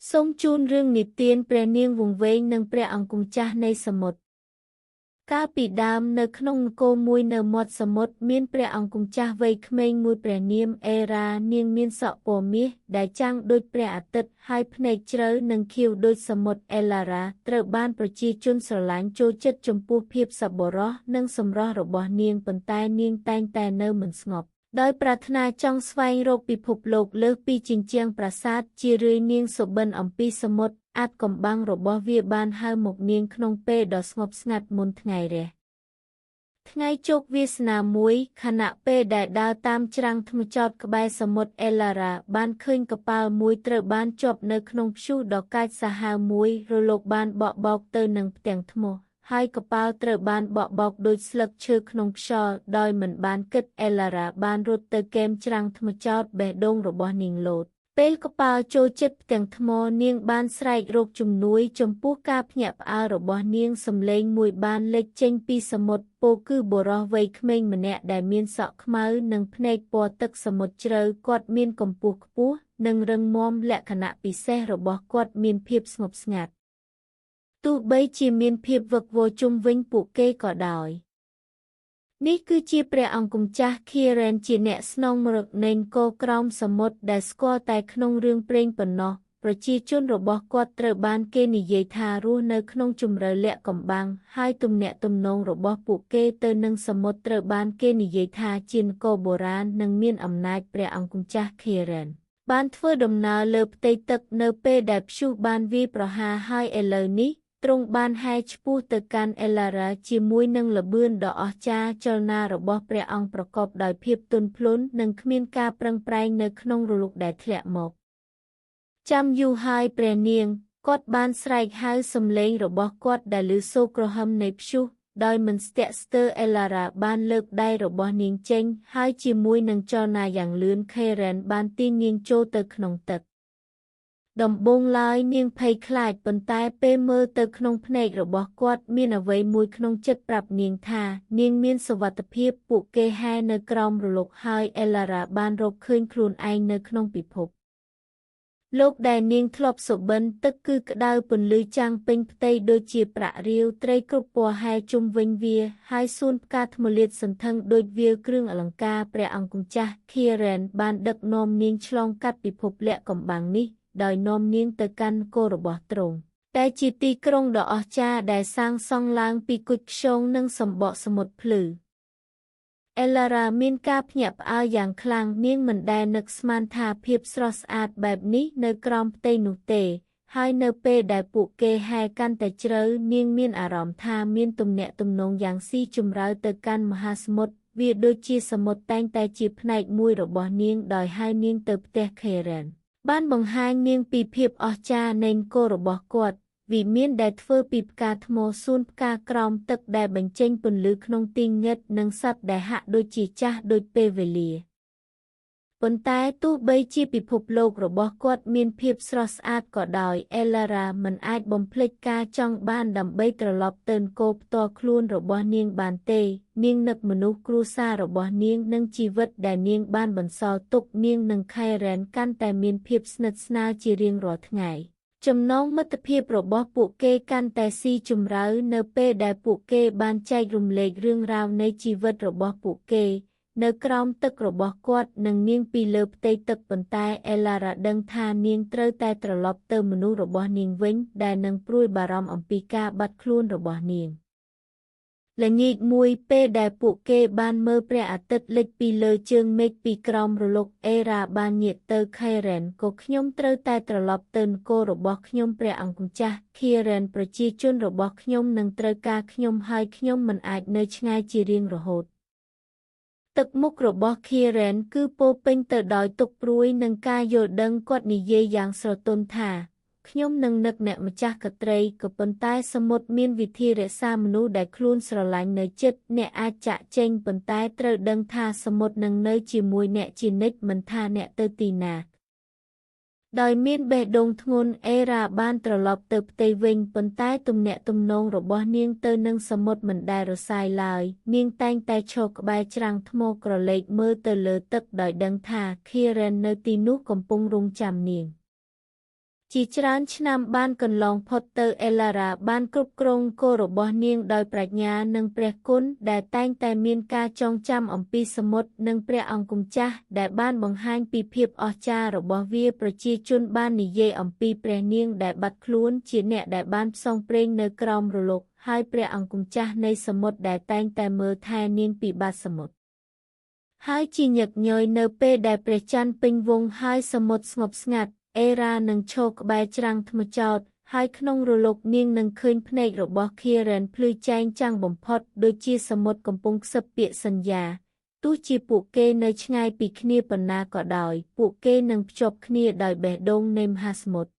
សូមជូនរឿងនិទានព្រះនាងវង្វេងនិងព្រះអង្គម្ចាស់នៃសមុទ្រកាលពីដើមនៅក្នុងនគរមួយនៅមាត់សមុទ្រមានព្រះអង្គម្ចាស់វ័យក្មេងមួយព្រះនាមអេរ៉ានាងមានសក់ពណ៌មាសដែលចាំងដូចព្រះអាទិត្យហើយភ្នែកជ្រៅនិងខៀវដូចសមុទ្រអេឡារ៉ាត្រូវបានប្រជាជនស្រឡាញ់ចូលចិត្តចំពោះភាពសប្បុរសនិងសម្រស់របស់នាងប៉ុន្តែនាងតែងតែនៅមិនស្ងប់ដោយប្រាថ្នាចង់ស្វែងរកពិភពលោកលើសពីជញ្ជាំងប្រាសាទជារឿយនាងសុបិនអំពីសមុទ្រអាថ៌កំបាំងរបស់វាបានហៅមកនាងក្នុងពេលដ៏ស្ងប់ស្ងាត់មុនថ្ងៃរះថ្ងៃជោគវាសនាមួយខណៈពេលដែលដើរតាមច្រាំងថ្មចោតក្បែរសមុទ្រអេឡារ៉ាបានឃើញកប៉ាល់មួយត្រូវបានជាប់នៅក្នុងព្យុះដ៏កាចសាហាវមួយរលកបានបក់បោកទៅនឹងផ្ទាំងថ្មហើយកប៉ាល់ត្រូវបានបក់បោកដូចស្លឹកឈើក្នុងខ្យល់ដោយមិនបានគិតអេឡារ៉ាបានរត់ទៅគែមច្រាំងថ្មចោតបេះដូងរបស់នាងលោតពេលកប៉ាល់ចូលជិតផ្ទាំងថ្មនាងបានស្រែករកជំនួយចំពោះការភ្ញាក់ផ្អើលរបស់នាងសំឡេងមួយបានលេចចេញពីសមុទ្រពោគឺបុរសវ័យក្មេងម្នាក់ដែលមានសក់ខ្មៅនិងភ្នែកពណ៌ទឹកសមុទ្រជ្រៅគាត់មានកម្ពស់ខ្ពស់និងរឹងមាំលក្ខណៈពិសេសរបស់គាត់មានភាពស្ងប់ស្ងាត់ទោះបីជាមានភាពវឹកវរជុំវិញពួកគេក៏ដោយនេះគឺជាព្រះអង្គម្ចាស់ខៀរ៉ែនជាអ្នកស្នងមរតកនៃនគរក្រោមសមុទ្រដែលស្គាល់តែក្នុងរឿងព្រេងប៉ុណ្ណោះប្រជាជនរបស់គាត់ត្រូវបានគេនិយាយថារស់នៅក្នុងជម្រៅលាក់កំបាំងហើយទំនាក់ទំនងរបស់ពួកគេទៅនឹងសមុទ្រត្រូវបានគេនិយាយថាជានគរបុរាណនិងមានអំណាចព្រះអង្គម្ចាស់ខៀរ៉ែនបានធ្វើដំណើរលើផ្ទៃទឹកនៅពេលដែលព្យុះបានវាយប្រហារហើយឥឡូវនេះទ្រង់បានហែឆ្ពោះទៅកាន់អេឡារ៉ាជាមួយនឹងល្បឿនដ៏អស្ចារ្យចលនារបស់ព្រះអង្គប្រកបដោយភាពទន់ភ្លន់និងគ្មានការប្រឹងប្រែងនៅក្នុងរលកដែលធ្លាក់មកចាំយូរហើយព្រះនាងគាត់បានស្រែកហៅសំឡេងរបស់គាត់ដែលឮសូរក្រហមនៃព្យុះដោយមិនស្ទាក់ស្ទើរអេឡារ៉ាបានលើកដៃរបស់នាងចេញហើយជាមួយនឹងចលនាយ៉ាងលឿនខេរ៉ែនបានទាញនាងចូលទៅក្នុងទឹកដំបូងឡើយនាងភ័យខ្លាចប៉ុន្តែពេលមើលទៅក្នុងភ្នែករបស់គាត់មានអ្វីមួយក្នុងចិត្តប្រាប់នាងថានាងមានសុវត្ថិភាពពួកគេហែនៅក្រោមរលកហើយអេឡារ៉ាបានរកឃើញខ្លួនឯងនៅក្នុងពិភពលោកដែលនាងធ្លាប់សុបិនទឹកគឺក្តៅពន្លឺចាំងពេញផ្ទៃដូចជាប្រាក់រាវត្រីគ្រប់ពណ៌ហែជុំវិញវាហើយសួនផ្កាថ្មលាតសន្ធឹងដូចវាលគ្រឿងអលង្ការព្រះអង្គម្ចាស់ខៀរ៉ែនបានដឹកនាំនាងឆ្លងកាត់ពិភពលាក់កំបាំងនេះដោយនាំនាងទៅកាន់នគររបស់ទ្រង់ដែលជាទីក្រុងដ៏អស្ចារ្យដែលសាងសង់ឡើងពីគុជខ្យងនិងសម្បកសមុទ្រភ្លឺអេឡារ៉ាមានការភ្ញាក់ផ្អើលយ៉ាងខ្លាំងនាងមិនដែលនឹកស្មានថាភាពស្រស់ស្អាតបែបនេះនៅក្រោមផ្ទៃនោះទេហើយនៅពេលដែលពួកគេហែកាន់តែជ្រៅនាងមានអារម្មណ៍ថាមានទំនាក់ទំនងយ៉ាងស៊ីជម្រៅទៅកាន់មហាសមុទ្រវាដូចជាសមុទ្រតែងតែជាផ្នែកមួយរបស់នាងដោយហៅនាងទៅផ្ទះខេរ៉ែនបានបង្ហាញនាងពីភាពអស្ចារ្យនៃនគររបស់គាត់វិមានដែលធ្វើពីផ្កាថ្មសួនផ្កាក្រោមទឹកដែលបញ្ចេញពន្លឺក្នុងទីងឹតនិងសត្វដែលហាក់ដូចជាចាស់ដូចពេលវេលាប៉ុន្តែទោះបីជាពិភពលោករបស់គាត់មានភាពស្រស់ស្អាតក៏ដោយអេឡារ៉ាមិនអាចបំភ្លេចការចង់បានដើម្បីត្រឡប់ទៅនគរផ្ទាល់ខ្លួនរបស់នាងបានទេនាងនឹកមនុស្សគ្រួសាររបស់នាងនិងជីវិតដែលនាងបានបន្សល់ទុកនាងនិងខេរ៉ែនកាន់តែមានភាពស្និទ្ធស្នាលជារៀងរាល់ថ្ងៃចំណងមិត្តភាពរបស់ពួកគេកាន់តែស៊ីជម្រៅនៅពេលដែលពួកគេបានចែករំលែករឿងរ៉ាវនៃជីវិតរបស់ពួកគេនៅក្រោមទឹករបស់គាត់និងនាងពីលើផ្ទៃទឹកប៉ុន្តែអេឡារ៉ាដឹងថានាងត្រូវតែត្រឡប់ទៅមនុស្សរបស់នាងវិញដែលនឹងព្រួយបារម្ភអំពីការបាត់ខ្លួនរបស់នាងល្ងាចមួយពេលដែលពួកគេបានមើលព្រះអាទិត្យលិចពីលើជើងមេឃពីក្រោមរលកអេរ៉ាបានញាក់ទៅខេរ៉ែនក៏ខ្ញុំត្រូវតែត្រឡប់ទៅនគររបស់ខ្ញុំព្រះអង្គម្ចាស់ខៀរ៉ែនប្រជាជនរបស់ខ្ញុំនឹងត្រូវការខ្ញុំហើយខ្ញុំមិនអាចនៅឆ្ងាយជារៀងរហូតទឹកមុខរបស់ខៀរ៉ែនគឺពោរពេញទៅដោយទុក្ខព្រួយនិងការយល់ដឹងគាត់និយាយយ៉ាងស្រទន់ថាខ្ញុំនឹងនឹកអ្នកម្ចាស់កត្រីក៏ប៉ុន្តែសមុទ្រមានវិធីរក្សាមនុស្សដែលខ្លួនស្រឡាញ់នៅជិតអ្នកអាចចាក់ចេញប៉ុន្តែត្រូវដឹងថាសមុទ្រនឹងនៅជាមួយអ្នកជានិច្ចមិនថាអ្នកទៅទីណាដោយមានបេះដូងធ្ងន់អេរ៉ាបានត្រឡប់ទៅផ្ទៃវិញប៉ុន្តែទំនាក់ទំនងរបស់នាងទៅនឹងសមុទ្រមិនដែលរសាយឡើយនាងតែងតែឈរក្បែរច្រាំងថ្មក្រឡេកមើលទៅលើទឹកដោយដឹងថាខៀរ៉ែននៅទីនោះកំពុងរង់ចាំនាង ជាច្រើនឆ្នាំបានកន្លងផុតទៅអេឡារ៉ាបានគ្រប់គ្រងគោរបស់នាងដោយប្រាជ្ញានិងព្រះគុណដែលតែងតែមានការចងចាំអំពីសមុទ្រនិងព្រះអង្គម្ចាស់ដែលបានបង្ហាញពីភាពអស្ចារ្យរបស់វាប្រជាជនបាននិយាយអំពីព្រះនាងដែលបាត់ខ្លួនជាអ្នកដែលបានផ្សងព្រេងនៅក្រោមរលកហើយព្រះអង្គម្ចាស់នៃសមុទ្រដែលតែងតែមើលថែនាងពីបាតសមុទ្រហើយជាញឹកញយនៅពេលដែលព្រះច័ន្ទពេញវង្សហើយសមុទ្រស្ងប់ស្ងាត់អេរ៉ានឹងឈរក្បែរច្រាំងថ្មចោតហើយក្នុងរលកនាងនឹងឃើញភ្នែករបស់ឃីរ៉ែនភ្លឺចែងចាំងបំផុតដូចជាសមុទ្រកំពុងខ្សឹបពាក្យសន្យាទោះជាពួកគេនៅឆ្ងាយពីគ្នាប៉ុណ្ណាក៏ដោយពួកគេនឹងភ្ជាប់គ្នាដោយបេះដូងនៃមហាសមុទ្រ